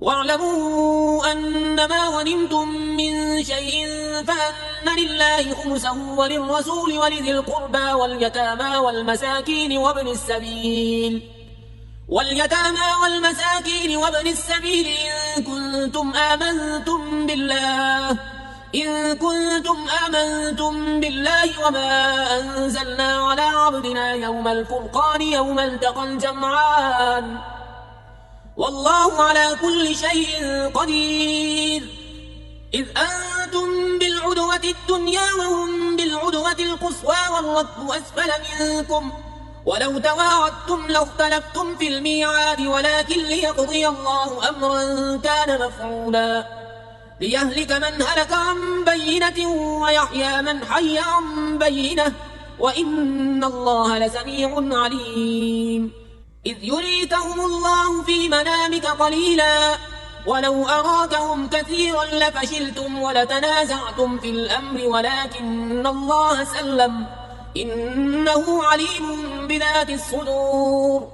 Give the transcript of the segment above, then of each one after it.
واعلموا أنما غنمتم من شيء فأن لله خمسه وللرسول ولذي القربى واليتامى والمساكين وابن السبيل إن كنتم آمنتم بالله وما أنزلنا على عبدنا يوم الفرقان يوم التقى الجمعان والله على كل شيء قدير. إذ أنتم بالعدوة الدنيا وهم بالعدوة القصوى والركب أسفل منكم ولو تواعدتم لاختلفتم في الميعاد ولكن ليقضي الله أمرا كان مفعولا ليهلك من هلك عن بينة ويحيى من حي عن بينة وإن الله لسميع عليم. إذ يريكهم الله في منامك قليلا ولو أراكهم كثيرا لفشلتم ولتنازعتم في الأمر ولكن الله سلم إنه عليم بذات الصدور.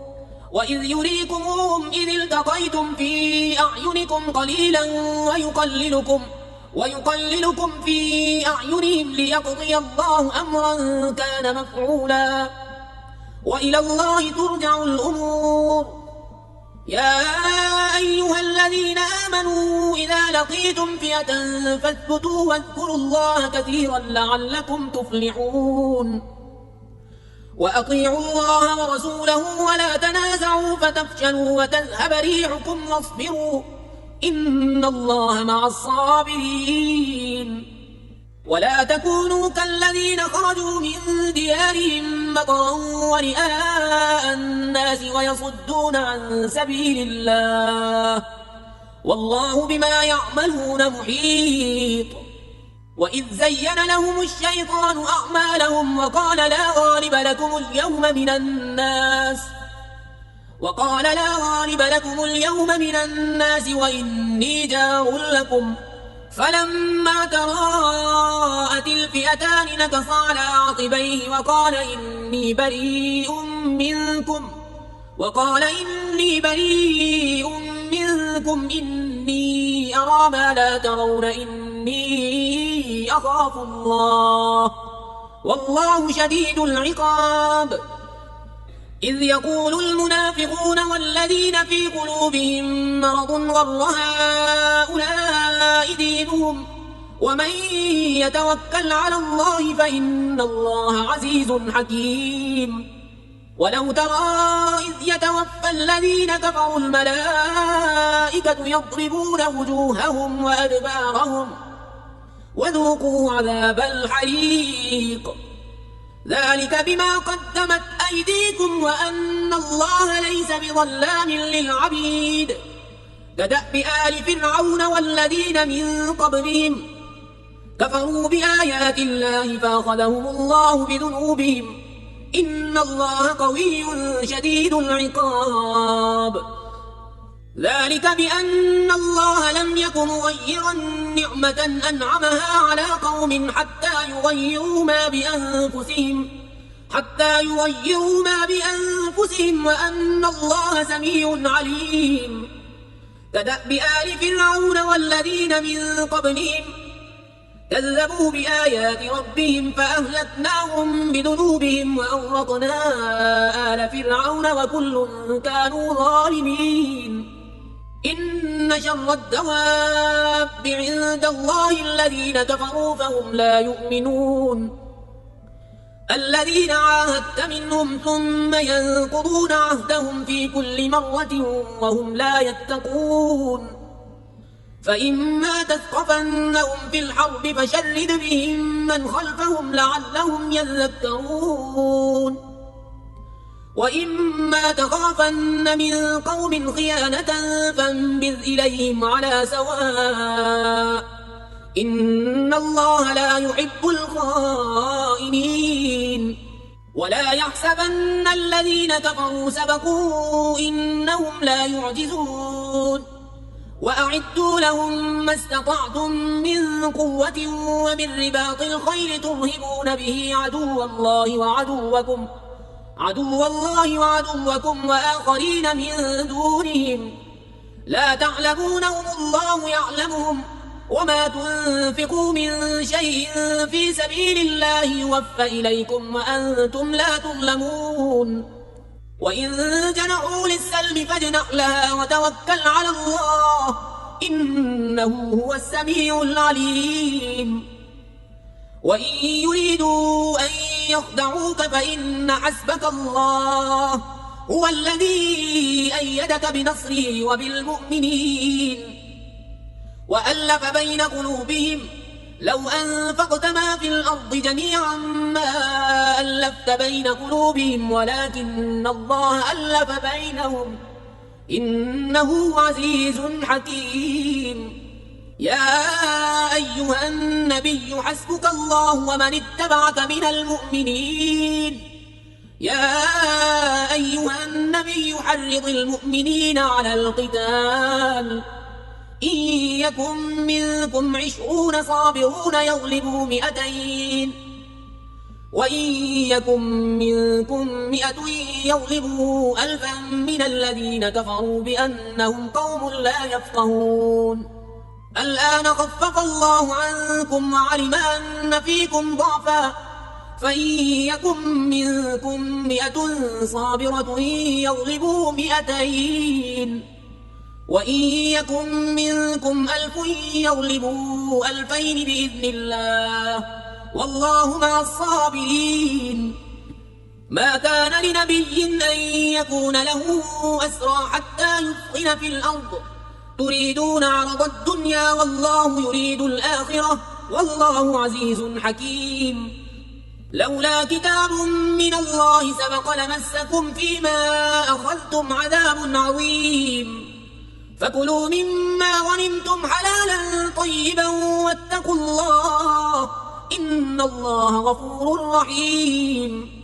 وإذ يريكمهم إذ التقيتم في أعينكم قليلا ويقللكم في أعينهم ليقضي الله أمرا كان مفعولا وإلى الله ترجع الأمور. يا أيها الذين آمنوا إذا لقيتم فئة فاثبتوا واذكروا الله كثيرا لعلكم تفلحون. وأطيعوا الله ورسوله ولا تنازعوا فتفشلوا وتذهب ريحكم واصبروا إن الله مع الصابرين. ولا تكونوا كالذين خرجوا من ديارهم بطرا ورئاء الناس ويصدون عن سبيل الله والله بما يعملون محيط. وإذ زين لهم الشيطان أعمالهم وقال لا غالب لكم اليوم من الناس وإني جار لكم فلما تراءت الفئتان نكص على عقبيه وقال إني بريء منكم إني أرى ما لا ترون إني أخاف الله والله شديد العقاب. إذ يقول المنافقون والذين في قلوبهم مرض غر هؤلاء دينهم ومن يتوكل على الله فإن الله عزيز حكيم. ولو ترى إذ يتوفى الذين كفروا الملائكة يضربون وجوههم وأدبارهم وذوقوا عذاب الحريق ذلك بما قدمت أيديكم وأن الله ليس بظلام للعبيد. كدأب آل فرعون والذين من قبلهم كفروا بآيات الله فأخذهم الله بذنوبهم إن الله قوي شديد العقاب. ذلك بأن الله لم يكن مغيرا نعمة أنعمها على قوم حتى يغيروا ما بأنفسهم وأن الله سميع عليم. كدأب آل فرعون والذين من قبلهم كذبوا بآيات ربهم فأهلكناهم بذنوبهم وأغرقنا آل فرعون وكل كانوا ظالمين. إن شر الدواب عند الله الذين كفروا فهم لا يؤمنون. الذين عاهدت منهم ثم ينقضون عهدهم في كل مرة وهم لا يتقون. فإما تثقفنهم في الحرب فشرد بهم من خلفهم لعلهم يذكرون. وإما تخافن من قوم خيانة فانبذ إليهم على سواء إن الله لا يحب الخائنين. ولا يحسبن الذين كفروا سبقوا إنهم لا يعجزون. وأعدوا لهم ما استطعتم من قوة ومن رباط الخيل ترهبون به عدو الله وعدوكم وآخرين من دونهم لا تعلمونهم الله يعلمهم وما تنفقوا من شيء في سبيل الله يوفى إليكم وأنتم لا تظلمون وإن جنحوا للسلم فاجنح لها وتوكل على الله إنه هو السميع العليم وإن يريدوا أن يخدعوك فإن حسبك الله هو الذي أيدك بنصره وبالمؤمنين وألف بين قلوبهم لو أنفقت ما في الأرض جميعا ما ألفت بين قلوبهم ولكن الله ألف بينهم إنه عزيز حكيم يا أيها النبي حسبك الله ومن اتبعك من المؤمنين يا أيها النبي حرض المؤمنين على القتال إن يكن منكم 20 صابرون يغلبوا 200 وإن يكن منكم 100 يغلبوا 1000 من الذين كفروا بأنهم قوم لا يفقهون الآن خفف الله عنكم وعلم أن فيكم ضعفا فإن يكن منكم 100 صابرة يغلبوا 200 وإن يكن منكم 1000 يغلبوا 2000 بإذن الله والله مع الصابرين ما كان لنبي أن يكون له أسرى حتى يثخن في الأرض تريدون عرض الدنيا والله يريد الآخرة والله عزيز حكيم لولا كتاب من الله سبق لمسكم فيما أخذتم عذاب عظيم فكلوا مما غنمتم حلالا طيبا واتقوا الله إن الله غفور رحيم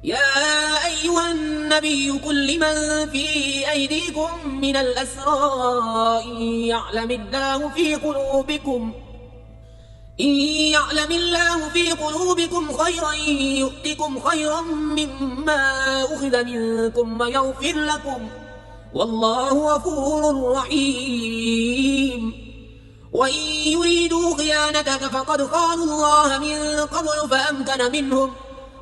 يا أيها النبي قل لمن في أيديكم من الأسرى إن يعلم الله في قلوبكم خيرا يؤتكم خيرا مما أخذ منكم ويغفر لكم والله غفور رحيم وإن يريدوا خيانتك فقد خانوا الله من قبل فأمكن منهم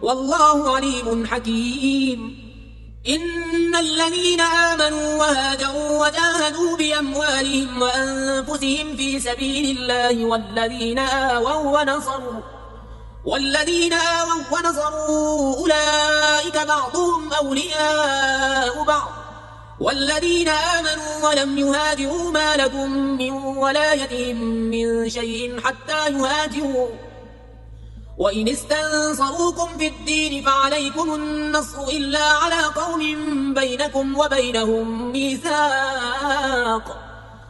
والله عليم حكيم إن الذين آمنوا وهاجروا وجاهدوا بأموالهم وأنفسهم في سبيل الله والذين آووا ونصروا أولئك بعضهم أولياء بعض والذين آمنوا ولم يهاجروا ما لكم من ولايتهم من شيء حتى يهاجروا وإن استنصروكم في الدين فعليكم النصر إلا على قوم بينكم وبينهم ميثاق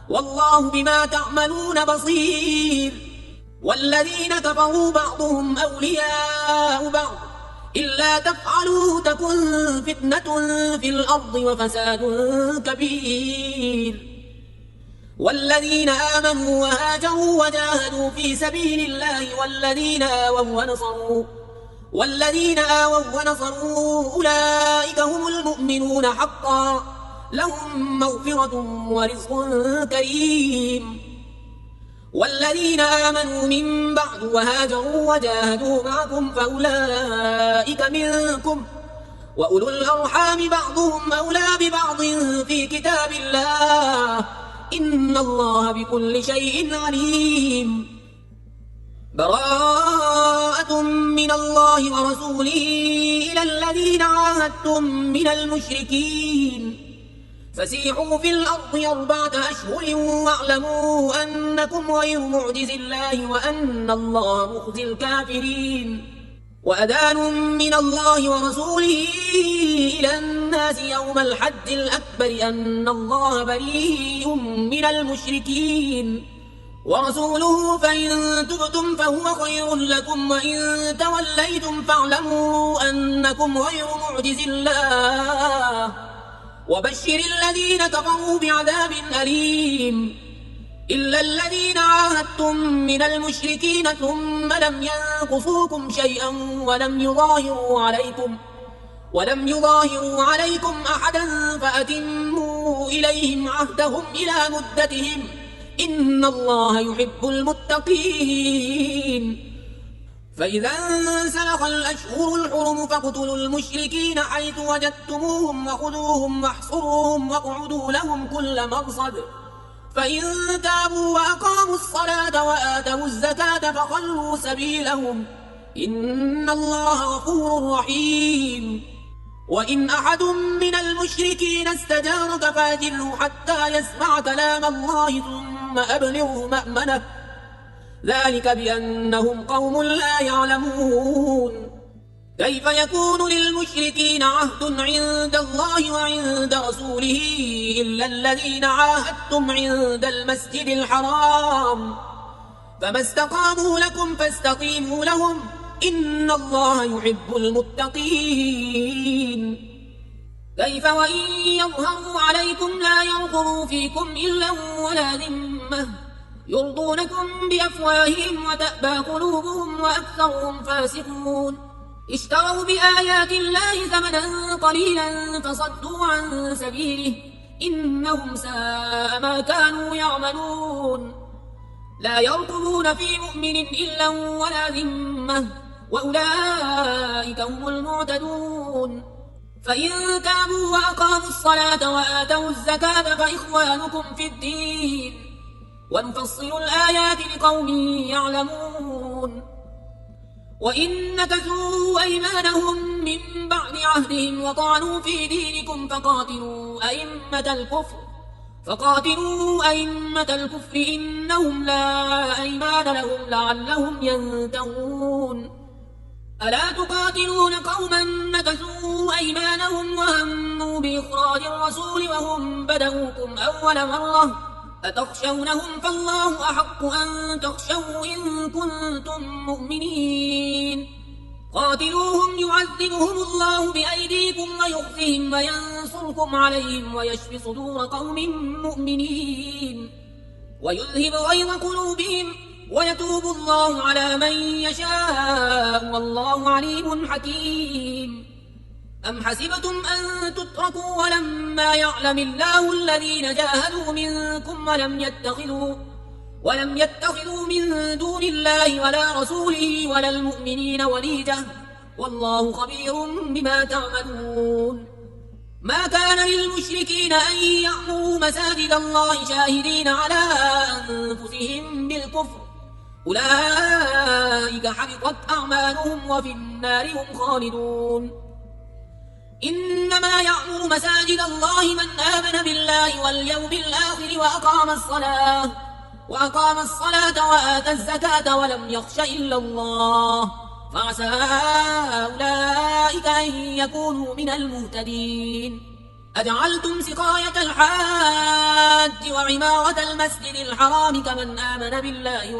والله بما تعملون بصير والذين كفروا بعضهم أولياء بعض إلا تفعلوا تكن فتنة في الأرض وفساد كبير والذين آمنوا وهاجروا وجاهدوا في سبيل الله والذين آووا ونصروا أولئك هم المؤمنون حقا لهم مغفرة ورزق كريم والذين آمنوا من بعد وهاجروا وجاهدوا معكم فأولئك منكم وأولو الأرحام بعضهم أولى ببعض في كتاب الله إن الله بكل شيء عليم براءة من الله ورسوله إلى الذين عاهدتم من المشركين فسيحوا في الأرض 4 أشهر واعلموا أنكم غير معجز الله وأن الله مخزي الكافرين وأذان من الله ورسوله إلى الناس يوم الحج الأكبر أن الله بريء من المشركين ورسوله فإن تبتم فهو خير لكم وإن توليتم فاعلموا أنكم غير معجز الله وبشر الذين كفروا بعذاب أليم إلا الذين عاهدتم من المشركين ثم لم ينقصوكم شيئا ولم يظاهروا عليكم أحدا فأتموا إليهم عهدهم إلى مدتهم إن الله يحب المتقين. فإذا انسلخ الأشهر الحرم فاقتلوا المشركين حيث وجدتموهم وخذوهم واحصروهم واقعدوا لهم كل مرصد فإن تابوا وأقاموا الصلاة وآتوا الزكاة فخلوا سبيلهم إن الله غفور رحيم. وإن أحد من المشركين استجارك فأجره حتى يسمع كلام الله ثم أبلغه مأمنه ذلك بأنهم قوم لا يعلمون. كيف يكون للمشركين عهد عند الله وعند رسوله إلا الذين عاهدتم عند المسجد الحرام فما استقاموا لكم فاستقيموا لهم إن الله يحب المتقين. كيف وإن يظهروا عليكم لا يرقبوا فيكم إلا ولا ذمة يرضونكم بأفواههم وتأبى قلوبهم وأكثرهم فاسقون. اشتروا بآيات الله ثمنا قليلا فصدوا عن سبيله إنهم ساء ما كانوا يعملون. لا يرقبون في مؤمن إلا ولا ذمة وأولئك هم المعتدون. فإن تابوا وأقاموا الصلاة وآتوا الزكاة فإخوانكم في الدين ونفصل الآيات لقوم يعلمون. وإن نكثوا أيمانهم من بعد عهدهم وطعنوا في دينكم فقاتلوا أئمة الكفر إنهم لا أيمان لهم لعلهم ينتهون. ألا تقاتلون قوما نكثوا أيمانهم وهموا بإخراج الرسول وهم بدؤوكم أول مرة أتخشونهم فالله أحق أن تخشوا إن كنتم مؤمنين. قاتلوهم يعذبهم الله بأيديكم ويخزهم وينصركم عليهم ويشفي صدور قوم مؤمنين ويذهب غيظ قلوبهم ويتوب الله على من يشاء والله عليم حكيم. أم حسبتم أن تتركوا ولما يعلم الله الذين جاهدوا منكم ولم يتخذوا من دون الله ولا رسوله ولا المؤمنين وليجة والله خبير بما تعملون. ما كان للمشركين أن يعمروا مساجد الله شاهدين على أنفسهم بالكفر أولئك حبطت أعمالهم وفي النار هم خالدون. إنما يعمر مساجد الله من آمن بالله واليوم الآخر وأقام الصلاة وآتى الزكاة ولم يخش إلا الله فعسى أولئك أن يكونوا من المهتدين. أجعلتم سقاية الحاج وعمارة المسجد الحرام كمن آمن بالله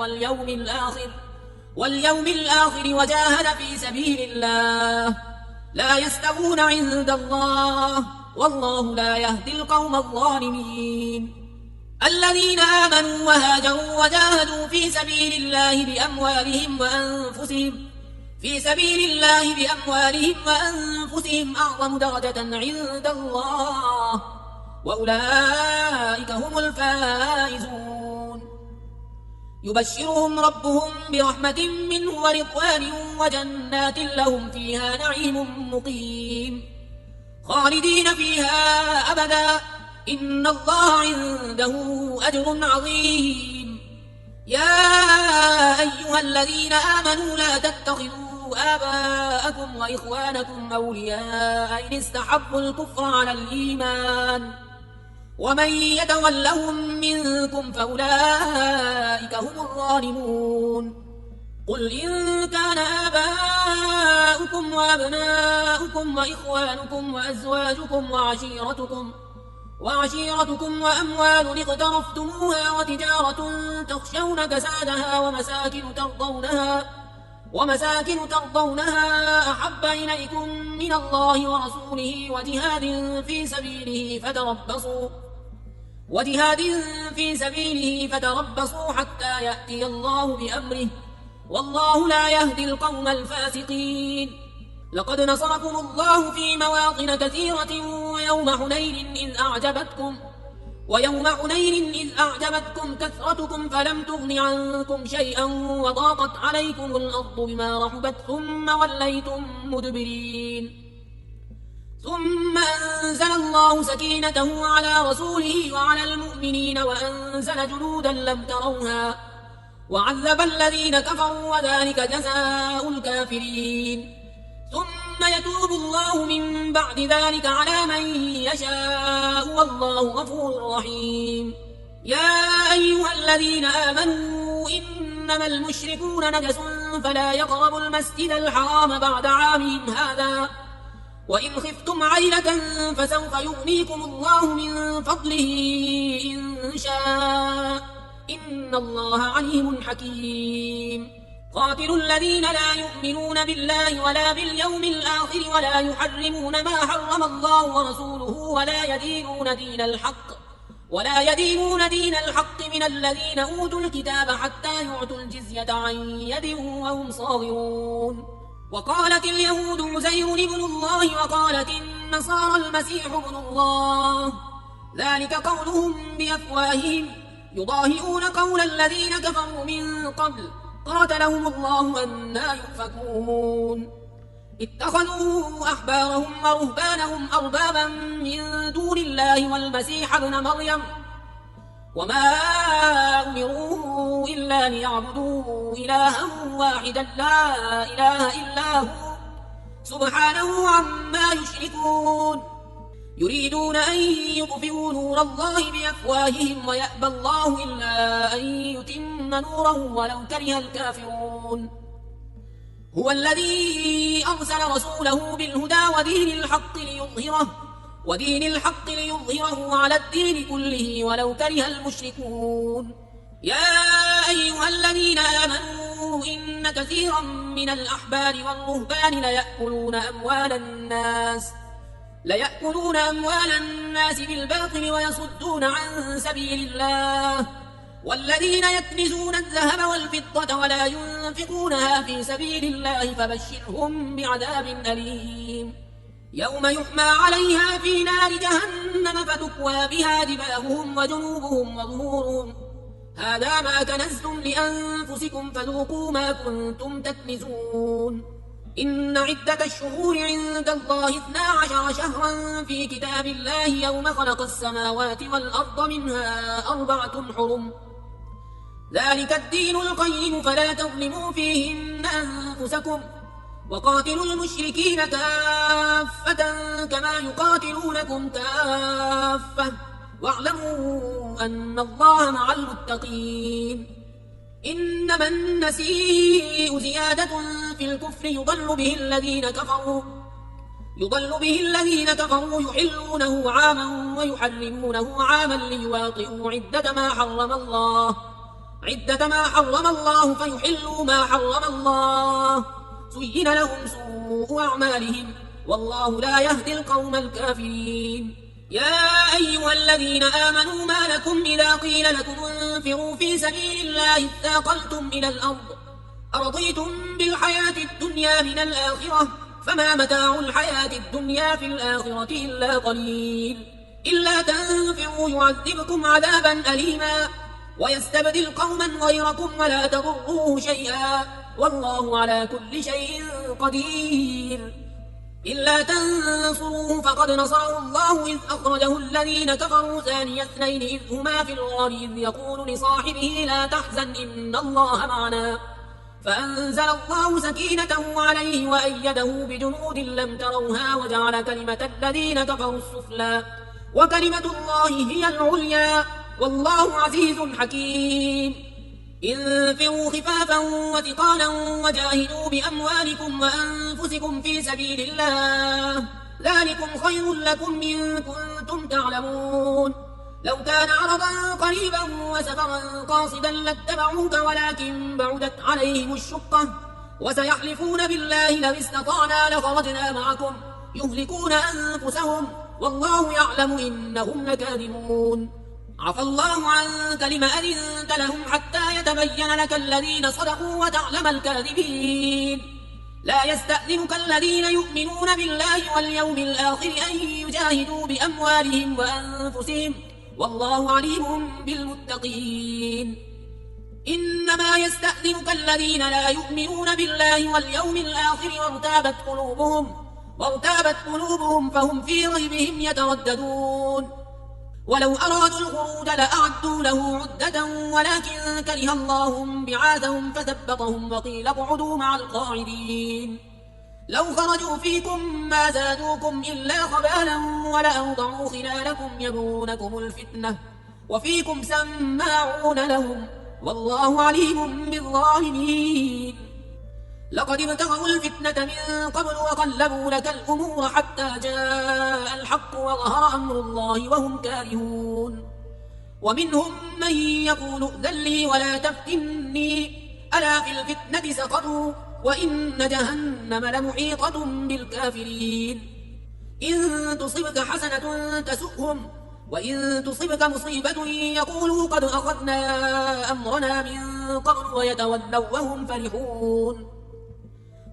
واليوم الآخر وجاهد في سبيل الله لا يستوون عند الله والله لا يهدي القوم الظالمين. الذين آمنوا وهاجروا وجاهدوا في سبيل الله بأموالهم وأنفسهم أعظم درجة عند الله وأولئك هم الفائزون. يبشرهم ربهم برحمة منه ورضوان وجنات لهم فيها نعيم مقيم خالدين فيها أبدا إن الله عنده أجر عظيم. يا أيها الذين آمنوا لا تتخذوا آباءكم وإخوانكم أولياء إن استحبوا الكفر على الإيمان ومن يتولهم منكم فأولئك هم الظالمون. قل إن كان آباؤكم وأبناؤكم وإخوانكم وأزواجكم وعشيرتكم وأموال اقترفتموها وتجارة تخشون كسادها ومساكن ترضونها أحب إليكم من الله ورسوله وجهاد في سبيله فتربصوا حتى يأتي الله بأمره والله لا يهدي القوم الفاسقين. لقد نصركم الله في مواطن كثيرة ويوم حنين إذ أعجبتكم كثرتكم فلم تغن عنكم شيئا وضاقت عليكم الأرض بما رحبت ثم وليتم مدبرين ثم أنزل الله سكينته على رسوله وعلى المؤمنين وأنزل جنودا لم تروها وعذب الذين كفروا وذلك جزاء الكافرين ثم يتوب الله من بعد ذلك على من يشاء والله غفور رحيم يا أيها الذين آمنوا إنما المشركون نجس فلا يقربوا المسجد الحرام بعد عامهم هذا وإن خفتم عيلة فسوف يغنيكم الله من فضله إن شاء إن الله عليم حكيم قاتلوا الذين لا يؤمنون بالله ولا باليوم الآخر ولا يحرمون ما حرم الله ورسوله ولا يدينون دين الحق من الذين أوتوا الكتاب حتى يعطوا الجزية عن يد وهم صاغرون وقالت اليهود عزير ابن الله وقالت النصارى المسيح ابن الله ذلك قولهم بأفواههم يضاهئون قول الذين كفروا من قبل قاتلهم الله أنى يؤفكون اتخذوا أحبارهم ورهبانهم أربابا من دون الله والمسيح ابن مريم وما أمروا إلا ليعبدوا إلها واحدا لا إله إلا هو سبحانه عما يشركون يريدون أن يطفئوا نور الله بأفواههم ويأبى الله إلا أن يتم نوره ولو كره الكافرون هو الذي أرسل رسوله بالهدى ودين الحق ليظهره على الدين كله ولو كره المشركون يا أيها الذين آمنوا إن كثيرا من الأحبار والرهبان ليأكلون أموال الناس بالباطل ويصدون عن سبيل الله والذين يكنزون الذهب والفضة ولا ينفقونها في سبيل الله فبشرهم بعذاب أليم يوم يحمى عليها في نار جهنم فتكوى بها جباههم وجنوبهم وظهورهم هذا ما كنزتم لأنفسكم فذوقوا ما كنتم تكنزون إن عدة الشهور عند الله 12 شهرا في كتاب الله يوم خلق السماوات والأرض منها 4 حرم ذلك الدين القيم فلا تظلموا فيهن أنفسكم وقاتلوا المشركين كافة كما يقاتلونكم كافة واعلموا أن الله مع المتقين إنما النسيء زيادة في الكفر يضل به الذين كفروا يحلونه عاما ويحرمونه عاما ليواطئوا عدة ما حرم الله فيحلوا ما حرم الله زين لهم سوء أعمالهم والله لا يهدي القوم الكافرين يا أيها الذين آمنوا ما لكم إذا قيل لكم انفروا في سبيل الله اثاقلتم إلى الأرض أرضيتم بالحياة الدنيا من الآخرة فما متاع الحياة الدنيا في الآخرة إلا قليل إلا تنفروا يعذبكم عذابا أليما ويستبدل قوما غيركم ولا تضروه شيئا والله على كل شيء قدير إلا تنصروه فقد نصره الله إذ أخرجه الذين كفروا ثاني اثنين إذ هما في الغار إذ يقول لصاحبه لا تحزن إن الله معنا فأنزل الله سكينته عليه وأيده بجنود لم تروها وجعل كلمة الذين كفروا السفلى وكلمة الله هي العليا والله عزيز حكيم انفروا خفافا وثقالا وجاهدوا بأموالكم وأنفسكم في سبيل الله ذلكم خير لكم إن كنتم تعلمون لو كان عرضا قريبا وسفرا قاصدا لاتبعوك ولكن بعدت عليهم الشقة وسيحلفون بالله لو استطعنا لخرجنا معكم يهلكون أنفسهم والله يعلم إنهم لكاذبون عفى الله عنك لم أذنت لهم حتى يتبين لك الذين صدقوا وتعلم الكاذبين لا يستأذنك الذين يؤمنون بالله واليوم الآخر أن يجاهدوا بأموالهم وأنفسهم والله عليم بالمتقين. إنما يستأذنك الذين لا يؤمنون بالله واليوم الآخر وارتابت قلوبهم فهم في ريبهم يترددون. ولو أرادوا الخروج لأعدوا له عدة ولكن كره الله بعاثهم فثبطهم وقيل اقعدوا مع القاعدين. لو خرجوا فيكم ما زادوكم إلا خبالا ولأوضعوا خلالكم يبغونكم الفتنة وفيكم سماعون لهم والله عليم بالظالمين. لقد ابتغوا الفتنة من قبل وقلبوا لك الأمور حتى جاء الحق وظهر أمر الله وهم كارهون. ومنهم من يقول ائذن لي ولا تفتني ألا في الفتنة سقطوا وإن جهنم لمحيطة بالكافرين. إن تصبك حسنة تسؤهم وإن تصبك مصيبة يقولوا قد أخذنا أمرنا من قبل ويتولوا وهم فرحون.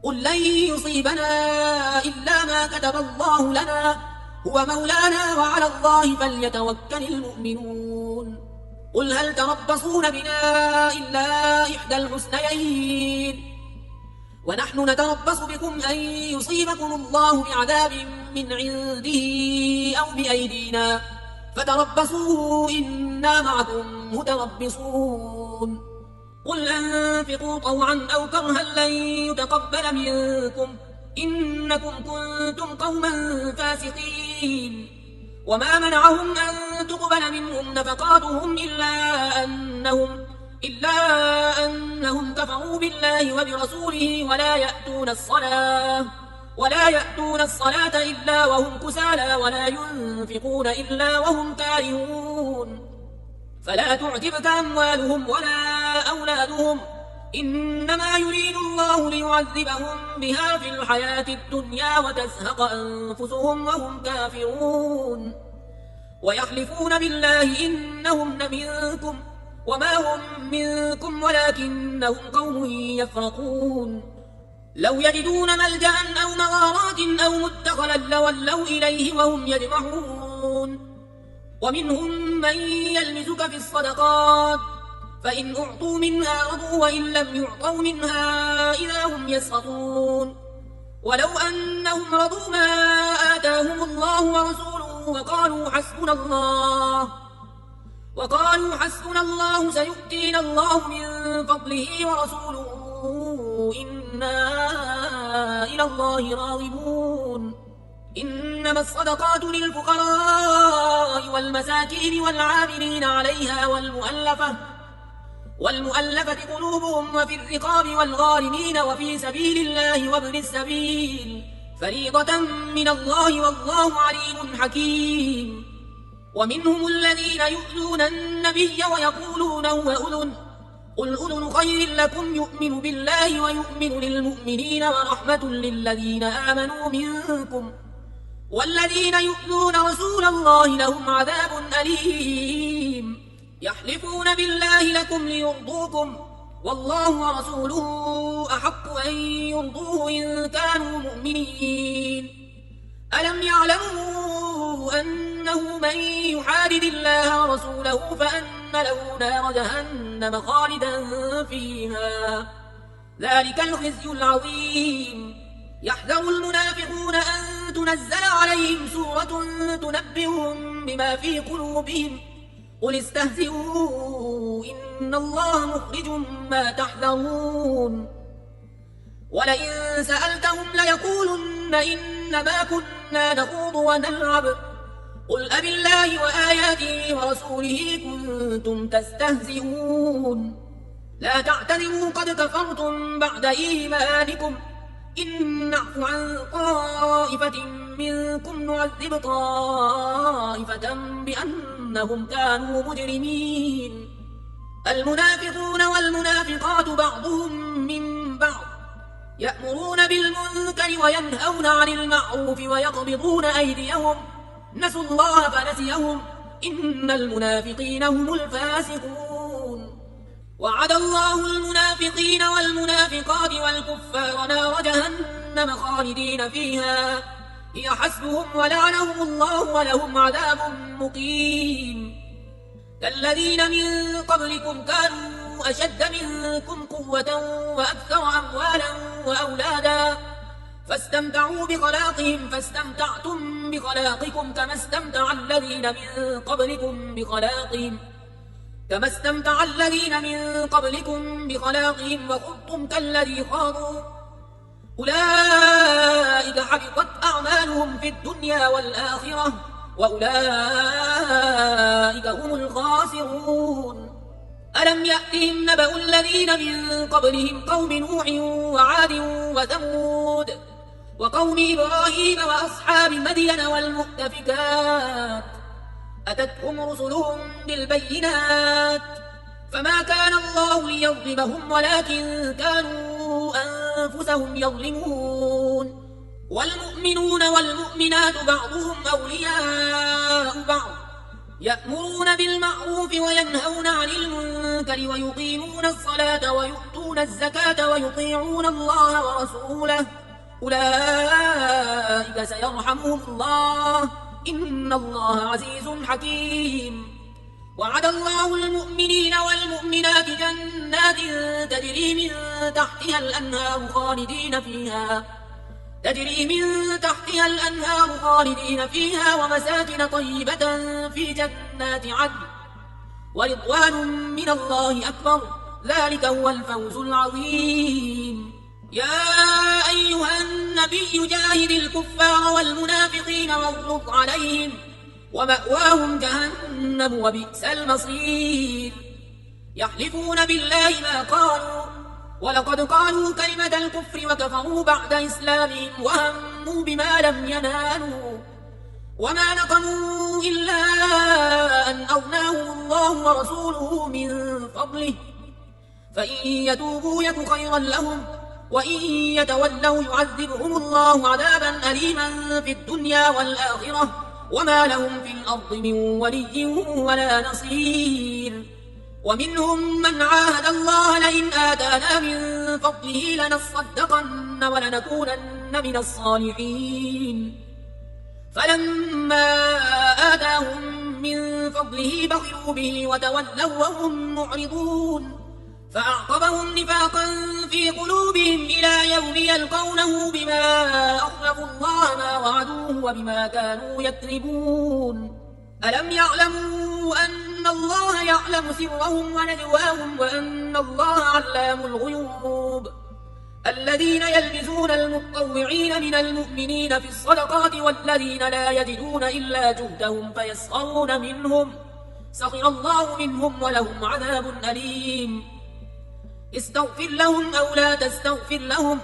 قل لن يصيبنا إلا ما كتب الله لنا هو مولانا وعلى الله فليتوكل المؤمنون. قل هل تربصون بنا إلا إحدى الحسنيين ونحن نتربص بكم أن يصيبكم الله بعذاب من عنده أو بأيدينا فتربصوا إنا معكم متربصون. قل أنفقوا طوعا أو كرها لن يتقبل منكم إنكم كنتم قوما فاسقين. وما منعهم أن تقبل منهم نفقاتهم إلا أنهم كفروا بالله وبرسوله ولا يأتون الصلاة إلا وهم كسالى ولا ينفقون إلا وهم كارهون. فلا تعجبك أموالهم ولا أولادهم إنما يريد الله ليعذبهم بها في الحياة الدنيا وتزهق أنفسهم وهم كافرون. ويحلفون بالله إنهم لمنكم وما هم منكم ولكنهم قوم يفرقون. لو يجدون ملجأ أو مغارات أو مدخلا لولوا إليه وهم يجمعون. ومنهم من يلمزك في الصدقات فإن أعطوا منها رضوا وإن لم يعطوا منها إذا هم يسخطون. ولو أنهم رضوا ما آتاهم الله ورسوله وقالوا حسبنا الله سيؤتينا الله من فضله ورسوله إنا إلى الله راغبون. إنما الصدقات للفقراء والمساكين والعاملين عليها والمؤلفة قلوبهم وفي الرقاب والغارمين وفي سبيل الله وابن السبيل فريضة من الله والله عليم حكيم. ومنهم الذين يؤذون النبي ويقولون هو أذن قل أذن خير لكم يؤمن بالله ويؤمن للمؤمنين ورحمة للذين آمنوا منكم والذين يؤذون رسول الله لهم عذاب أليم. يحلفون بالله لكم ليرضوكم والله ورسوله أحق أن يرضوه إن كانوا مؤمنين. ألم يعلموا أنه من يحادد الله ورسوله فأن له نار جهنم خالدا فيها ذلك الخزي العظيم. يحذر المنافقون أن تنزل عليهم سورة تنبئهم بما في قلوبهم قل استهزئوا إن الله مخرج ما تحذرون. ولئن سألتهم ليقولن إنما كنا نخوض ونلعب قل أبالله وآياته ورسوله كنتم تستهزئون. لا تعتذروا قد كفرتم بعد إيمانكم إن نعفو عن طائفة منكم نعذب طائفة بأنهم كانوا مجرمين. المنافقون والمنافقات بعضهم من بعض يأمرون بالمنكر وينهون عن المعروف ويقبضون أيديهم نسوا الله فنسيهم إن المنافقين هم الفاسقون. وعد الله المنافقين والمنافقات والكفار نار جهنم خالدين فيها هي حسبهم ولعنهم الله ولهم عذاب مقيم. كالذين من قبلكم كانوا أشد منكم قوة وأكثر أموالا وأولادا فاستمتعوا بخلاقهم فاستمتعتم بخلاقكم كما استمتع الذين من قبلكم بخلاقهم وخضتم كالذي خاضوا أولئك حبطت أعمالهم في الدنيا والآخرة وأولئك هم الخاسرون. ألم يأتهم نبأ الذين من قبلهم قوم نوح وعاد وثمود وقوم إبراهيم وأصحاب مدين والمؤتفكات أتتهم رسلهم بالبينات فما كان الله ليظلمهم ولكن كانوا أنفسهم يظلمون. والمؤمنون والمؤمنات بعضهم أولياء بعض يأمرون بالمعروف وينهون عن المنكر ويقيمون الصلاة ويؤتون الزكاة ويطيعون الله ورسوله أولئك سيرحمهم الله إن الله عزيز حكيم. وعد الله المؤمنين والمؤمنات جنات تجري من تحتها الأنهار خالدين فيها ومساكن طيبة في جنات عدن ورضوان من الله أكبر ذلك هو الفوز العظيم. يا أيها النبي جاهد الكفار والمنافقين واغلظ عليهم ومأواهم جهنم وبئس المصير. يحلفون بالله ما قالوا ولقد قالوا كلمة الكفر وكفروا بعد إسلامهم وهموا بما لم ينالوا وما نقموا إلا أن أغناهم الله ورسوله من فضله فإن يتوبوا يك خيرا لهم وإن يتولوا يعذبهم الله عذابا أليما في الدنيا والآخرة وما لهم في الأرض من ولي ولا نصير. ومنهم من عاهد الله لئن آتانا من فضله لنصدقن ولنكونن من الصالحين فلما آتاهم من فضله بخلوا به وتولوا وهم معرضون فأعقبهم نفاقا في قلوبهم إلى يوم يلقونه بما أخلفوا الله ما وعدوه وبما كانوا يكذبون. ألم يعلموا أن الله يعلم سرهم ونجواهم وأن الله علام الغيوب. الذين يلمزون المطوعين من المؤمنين في الصدقات والذين لا يجدون إلا جهدهم فيسخرون منهم سخر الله منهم ولهم عذاب أليم. استغفر لهم أو لا تستغفر لهم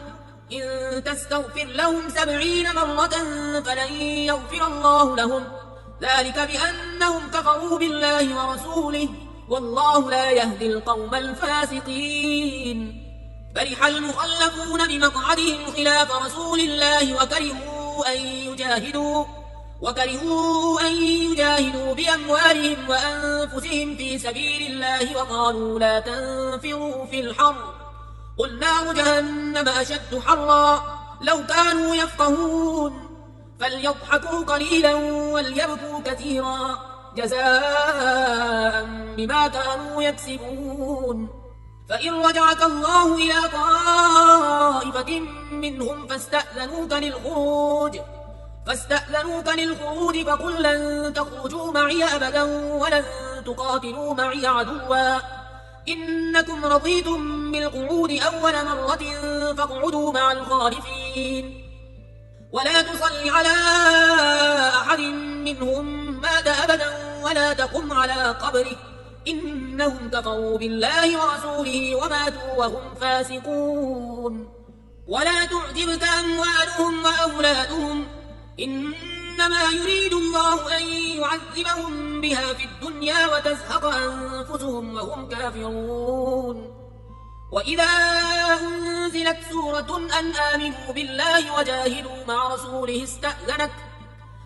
إن تستغفر لهم 70 مرة فلن يغفر الله لهم ذلك بأنهم كفروا بالله ورسوله والله لا يهدي القوم الفاسقين. فرح المخلفون بمقعدهم خلاف رسول الله وكرهوا أن يجاهدوا بأموالهم وأنفسهم في سبيل الله وقالوا لا تنفروا في الحر قل نار جهنم أشد حرا لو كانوا يفقهون فليضحكوا قليلا وليبكوا كثيرا جزاء بما كانوا يكسبون. فإن رجعك الله إلى طائفة منهم فاستأذنوك للخروج فقل لن تخرجوا معي أبدا ولن تقاتلوا معي عدوا إنكم رضيتم بالقعود أول مرة فاقعدوا مع الخالفين ولا تصل على أحد منهم مات أبدا ولا تقم على قبره إنهم كفروا بالله ورسوله وماتوا وهم فاسقون. ولا تعجبك أموالهم وأولادهم إنما يريد الله أن يعذبهم بها في الدنيا وتزهق أنفسهم وهم كافرون. وإذا أنزلت سورة أن آمنوا بالله وجاهدوا مع رسوله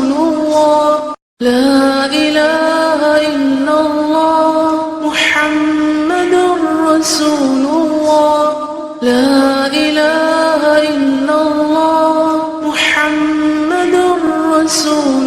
رسول الله لا إله إلا الله محمد رسول الله لا إله إلا الله محمد رسول